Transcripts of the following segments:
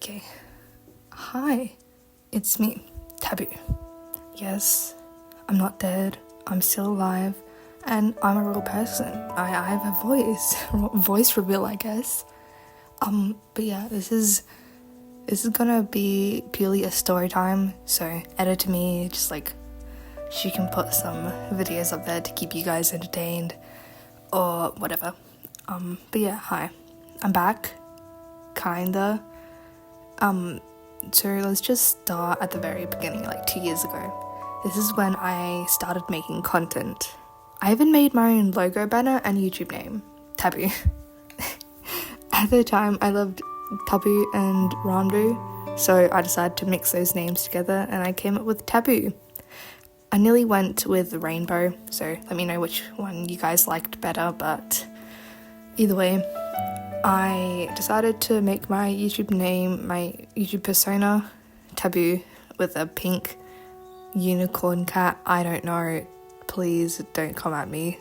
Okay. Hi, it's me, Taboo. Yes, I'm not dead, I'm still alive, and I'm a real person. I have a voice reveal, I guess. But yeah, this is gonna be purely a story time, so edit to me, just like, she can put some videos up there to keep you guys entertained, or whatever. But yeah, hi, I'm back, kinda. So let's just start at the very beginning, like 2 years ago. This is when I started making content. I even made my own logo banner and YouTube name, Taboo. At the time, I loved Tabu and Randu, so I decided to mix those names together and I came up with Taboo. I nearly went with Rainbow, so let me know which one you guys liked better, but either way, I decided to make my YouTube name, my YouTube persona, Taboo, with a pink unicorn cat. I don't know, please don't come at me.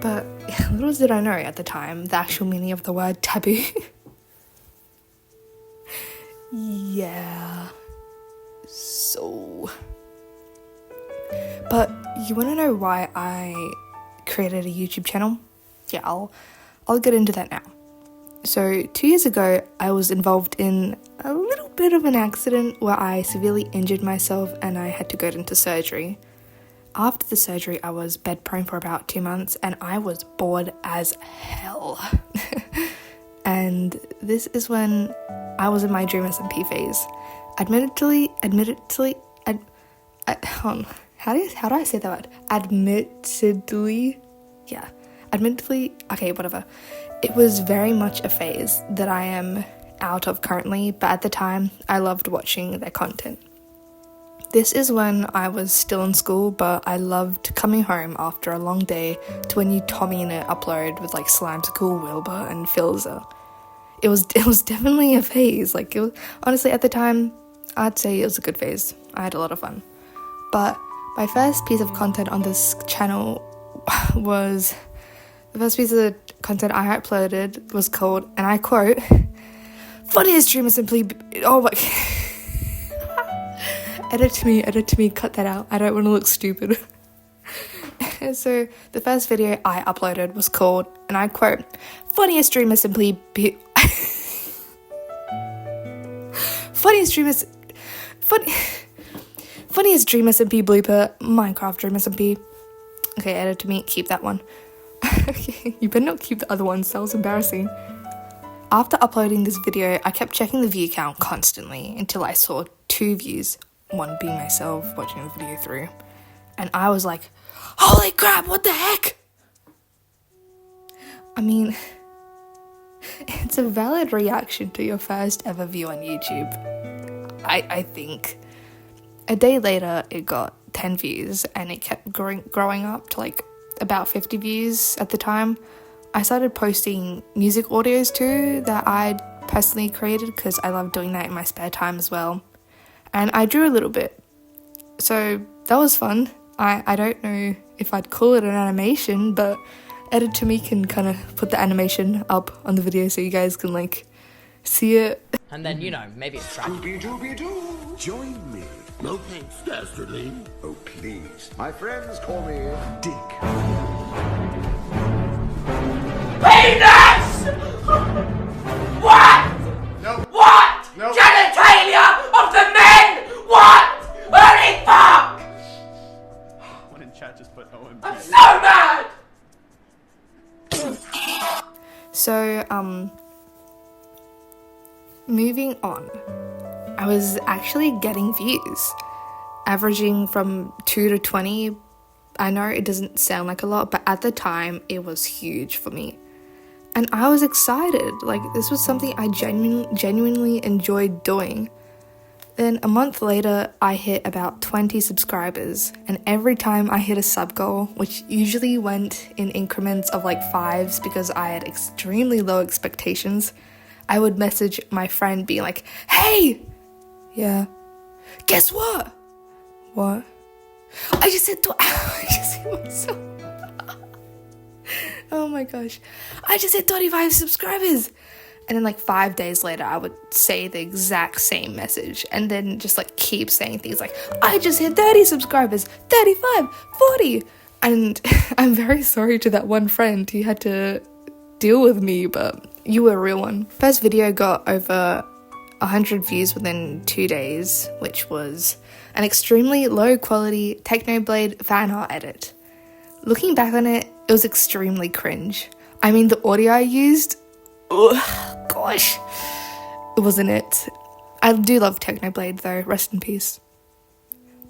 But little did I know at the time the actual meaning of the word taboo. Yeah. So. But you want to know why I created a YouTube channel? Yeah, I'll get into that now. So 2 years ago, I was involved in a little bit of an accident where I severely injured myself and I had to go into surgery. After the surgery, I was bedprone for about 2 months and I was bored as hell. And this is when I was in my Dream SMP phase. Admittedly, how do I say that word? Admittedly, okay, whatever. It was very much a phase that I am out of currently, but at the time, I loved watching their content. This is when I was still in school, but I loved coming home after a long day to a new Tommy in it upload with like Slimesicle, Wilbur, and Filzer. It was definitely a phase. Like, it was, honestly, at the time, I'd say it was a good phase. I had a lot of fun. But my first piece of content on this channel was... The first piece of content I uploaded was called, and I quote, "Funniest dreamer simply..." Oh my... Edit to me, cut that out. I don't want to look stupid. So, the first video I uploaded was called, and I quote, "Funniest dreamer simply... Funniest Dreamer SMP blooper, Minecraft Dreamer SMP." Okay, edit to me, keep that one. Okay, you better not keep the other ones, that was embarrassing. After uploading this video, I kept checking the view count constantly until I saw 2 views, one being myself watching the video through. And I was like, holy crap, what the heck? I mean, it's a valid reaction to your first ever view on YouTube, I think. A day later, it got 10 views and it kept growing up to like about 50 views at the time. I started posting music audios too that I'd personally created because I love doing that in my spare time as well. And I drew a little bit. So that was fun. I don't know if I'd call it an animation, but Edit to me can kind of put the animation up on the video so you guys can like see it. And then, maybe it's tragic. Scooby-Dooby-Doo, join me. No thanks, Dastardly. Oh, please. My friends call me Dick. Penis! What? No. What? No. Genitalia of the men! What? Holy fuck! What in chat just put OMG? I'm so mad! So, moving on. I was actually getting views, averaging from 2 to 20. I know it doesn't sound like a lot, but at the time, it was huge for me. And I was excited, like this was something I genuinely enjoyed doing. Then a month later, I hit about 20 subscribers, and every time I hit a sub goal, which usually went in increments of like 5s because I had extremely low expectations, I would message my friend being like, "Hey! Yeah. Guess what? What? I just hit myself. Oh my gosh. I just hit 25 subscribers. And then like 5 days later, I would say the exact same message and then just like keep saying things like, I just hit 30 subscribers, 35, 40. And I'm very sorry to that one friend who had to deal with me, but you were a real one. First video got over 100 views within 2 days, which was an extremely low quality Technoblade fan art edit. Looking back on it, it was extremely cringe. I mean, the audio I used, gosh, it wasn't it. I do love Technoblade though, rest in peace.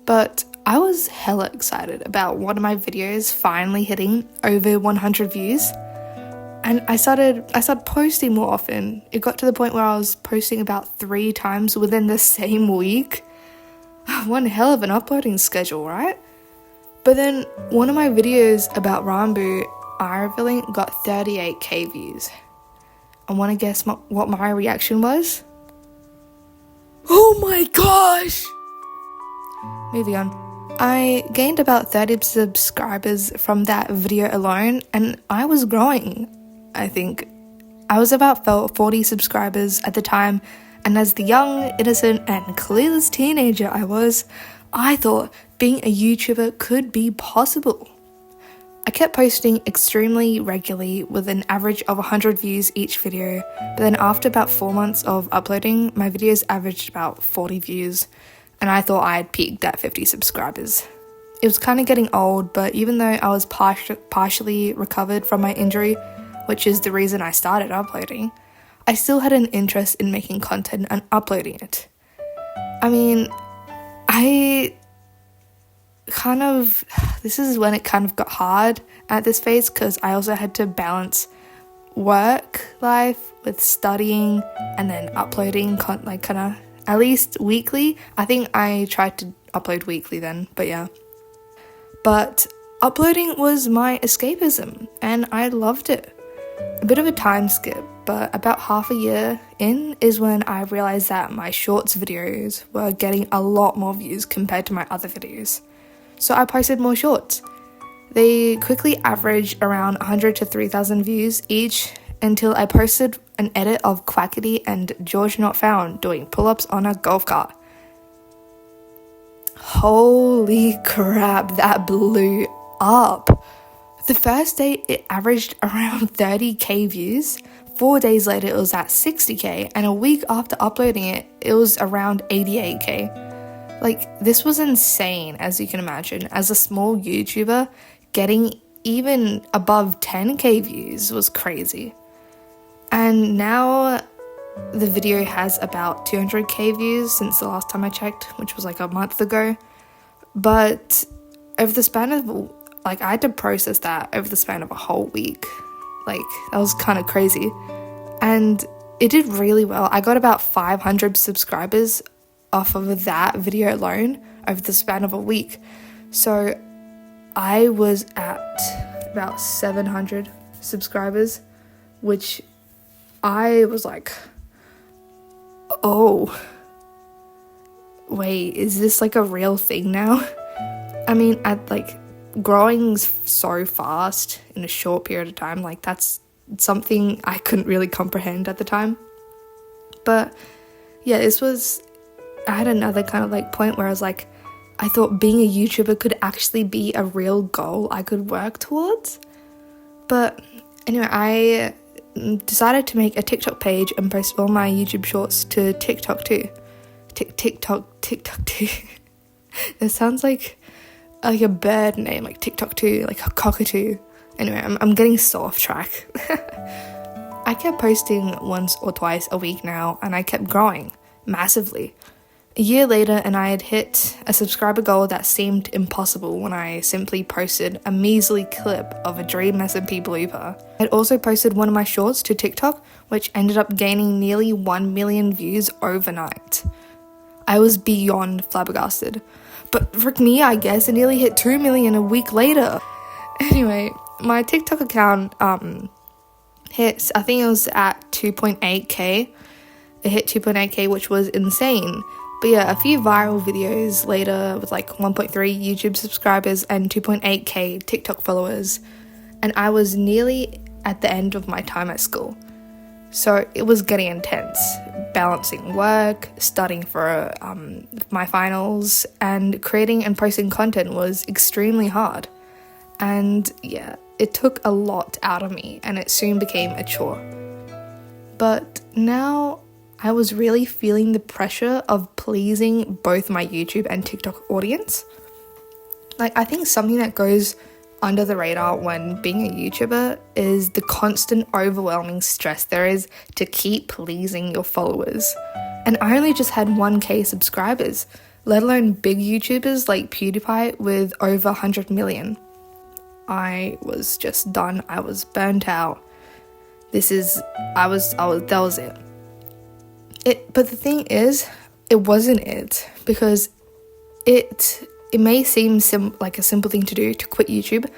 But I was hella excited about one of my videos finally hitting over 100 views. And I started posting more often. It got to the point where I was posting about 3 times within the same week. One hell of an uploading schedule, right? But then one of my videos about Rambo eye revealing got 38k views. And want to guess what my reaction was? Oh my gosh! Moving on. I gained about 30 subscribers from that video alone, and I was growing, I think. I was about 40 subscribers at the time, and as the young, innocent, and clueless teenager I thought being a YouTuber could be possible. I kept posting extremely regularly with an average of 100 views each video, but then after about 4 months of uploading, my videos averaged about 40 views, and I thought I had peaked at 50 subscribers. It was kind of getting old, but even though I was partially recovered from my injury, which is the reason I started uploading, I still had an interest in making content and uploading it. I mean, this is when it kind of got hard at this phase, because I also had to balance work life with studying and then uploading at least weekly. I think I tried to upload weekly then, but yeah. But uploading was my escapism and I loved it. A bit of a time skip, but about half a year in is when I realized that my shorts videos were getting a lot more views compared to my other videos. So I posted more shorts. They quickly averaged around 100 to 3,000 views each until I posted an edit of Quackity and George Not Found doing pull-ups on a golf cart. Holy crap, that blew up. The first day it averaged around 30k views, 4 days later it was at 60k, and a week after uploading it, it was around 88k. Like, this was insane, as you can imagine. As a small YouTuber, getting even above 10k views was crazy. And now the video has about 200k views since the last time I checked, which was like a month ago. But over the span of, I had to process that over the span of a whole week. That was kind of crazy. And it did really well. I got about 500 subscribers off of that video alone over the span of a week. So I was at about 700 subscribers, which I was like, oh, wait, is this a real thing now? I mean, growing so fast in a short period of time, that's something I couldn't really comprehend at the time. But yeah, I had another kind of point where I was like, I thought being a YouTuber could actually be a real goal I could work towards. But anyway, I decided to make a TikTok page and post all my YouTube shorts to TikTok too. TikTok too. It sounds like a bird name, TikTok too, a cockatoo. Anyway, I'm getting so off track. I kept posting once or twice a week now, and I kept growing massively. A year later, and I had hit a subscriber goal that seemed impossible when I simply posted a measly clip of a Dream SMP blooper. I'd also posted one of my shorts to TikTok, which ended up gaining nearly 1 million views overnight. I was beyond flabbergasted. But for me, I guess, it nearly hit 2 million a week later. Anyway, my TikTok account hit, I think it was at 2.8k. It hit 2.8k, which was insane. But yeah, a few viral videos later with 1.3 YouTube subscribers and 2.8k TikTok followers, and I was nearly at the end of my time at school. So it was getting intense, balancing work, studying for my finals, and creating and posting content was extremely hard. And yeah, it took a lot out of me and it soon became a chore. But now I was really feeling the pressure of pleasing both my YouTube and TikTok audience. Like, I think something that goes under the radar when being a YouTuber is the constant overwhelming stress there is to keep pleasing your followers. And I only just had 1k subscribers, let alone big YouTubers like PewDiePie with over 100 million. I was just done. I was burnt out. That was it. But the thing is, it wasn't it, because it may seem like a simple thing to do, to quit YouTube,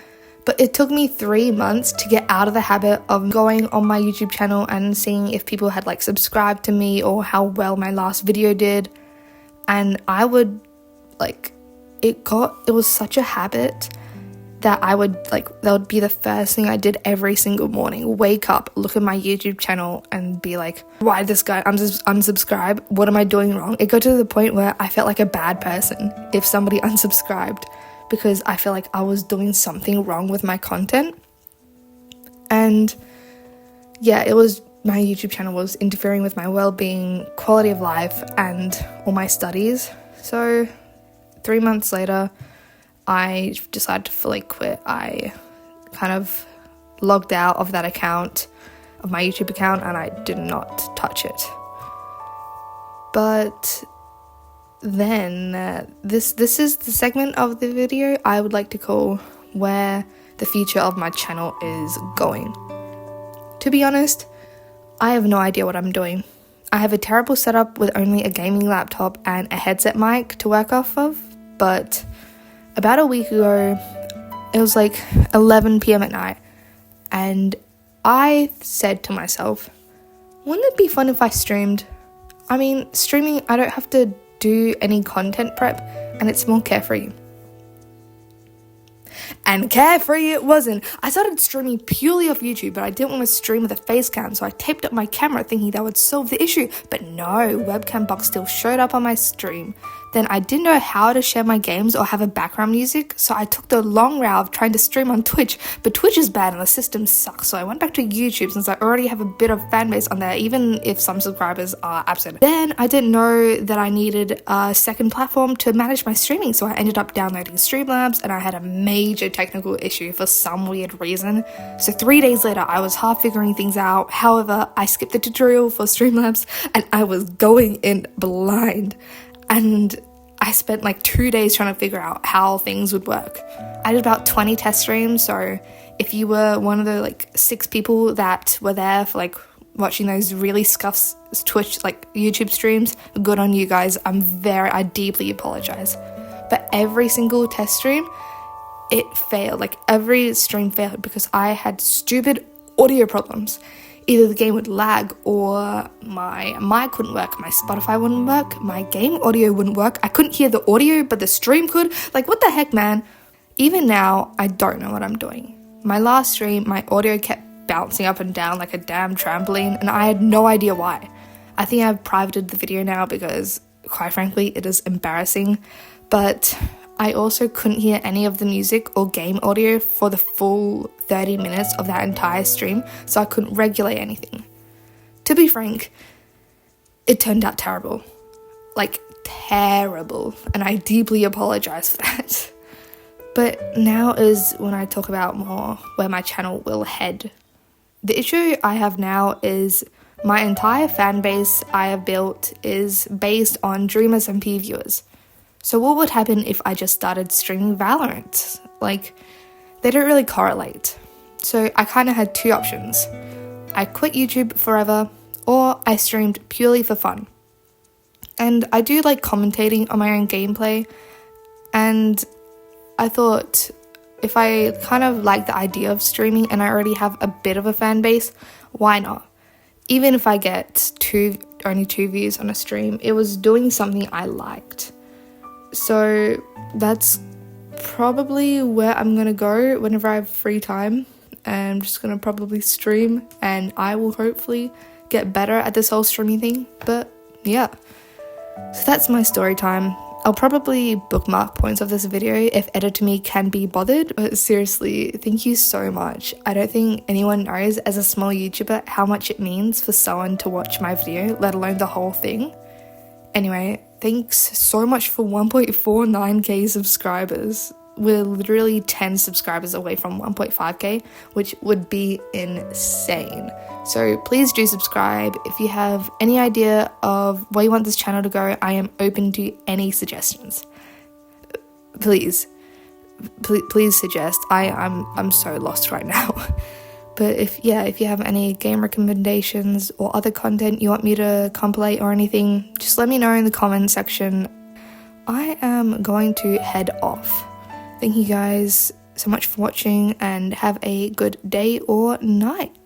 but it took me 3 months to get out of the habit of going on my YouTube channel and seeing if people had like subscribed to me or how well my last video did. And I would it was such a habit that that would be the first thing I did every single morning. Wake up, look at my YouTube channel and be like, why did this guy unsubscribe? What am I doing wrong? It got to the point where I felt like a bad person if somebody unsubscribed, because I feel like I was doing something wrong with my content. And yeah, my YouTube channel was interfering with my well-being, quality of life, and all my studies. So 3 months later, I decided to fully quit. I kind of logged out of that account, of my YouTube account, and I did not touch it. But then this is the segment of the video I would like to call where the future of my channel is going. To be honest, I have no idea what I'm doing. I have a terrible setup with only a gaming laptop and a headset mic to work off of, but about a week ago, it was like 11 p.m. at night, and I said to myself, wouldn't it be fun if I streamed? I mean, streaming, I don't have to do any content prep, and it's more carefree. And carefree it wasn't. I started streaming purely off YouTube, but I didn't want to stream with a face cam, so I taped up my camera thinking that would solve the issue. But no, webcam bugs still showed up on my stream. Then I didn't know how to share my games or have a background music, so I took the long route of trying to stream on Twitch, but Twitch is bad and the system sucks, so I went back to YouTube since I already have a bit of fan base on there, even if some subscribers are absent. Then I didn't know that I needed a second platform to manage my streaming, so I ended up downloading Streamlabs, and I had a major technical issue for some weird reason. So 3 days later, I was half figuring things out. However, I skipped the tutorial for Streamlabs, and I was going in blind. And I spent like 2 days trying to figure out how things would work. I did about 20 test streams, so if you were one of the 6 people that were there for watching those really scuffed Twitch YouTube streams, good on you guys. I deeply apologize. But every single test stream, it failed. Every stream failed because I had stupid audio problems. Either the game would lag, or my mic wouldn't work, my Spotify wouldn't work, my game audio wouldn't work. I couldn't hear the audio, but the stream could. What the heck, man? Even now, I don't know what I'm doing. My last stream, my audio kept bouncing up and down like a damn trampoline, and I had no idea why. I think I've privated the video now because, quite frankly, it is embarrassing. But I also couldn't hear any of the music or game audio for the full 30 minutes of that entire stream, so I couldn't regulate anything. To be frank, it turned out terrible. Terrible. And I deeply apologize for that. But now is when I talk about more where my channel will head. The issue I have now is my entire fan base I have built is based on Dreamers MP viewers. So what would happen if I just started streaming Valorant? They don't really correlate. So I kind of had 2 options. I quit YouTube forever, or I streamed purely for fun. And I do like commentating on my own gameplay, and I thought if I kind of like the idea of streaming and I already have a bit of a fan base, why not? Even if I get only 2 views on a stream, it was doing something I liked. So that's probably where I'm going to go whenever I have free time. I'm just going to probably stream, and I will hopefully get better at this whole streaming thing, but yeah. So that's my story time. I'll probably bookmark points of this video if Editor Me can be bothered, but seriously, thank you so much. I don't think anyone knows as a small YouTuber how much it means for someone to watch my video, let alone the whole thing. Anyway, thanks so much for 1.49k subscribers. We're literally 10 subscribers away from 1.5k, which would be insane. So please do subscribe. If you have any idea of where you want this channel to go, I am open to any suggestions. Please suggest. I'm so lost right now. But if you have any game recommendations or other content you want me to compilate or anything, just let me know in the comment section. I am going to head off. Thank you guys so much for watching and have a good day or night.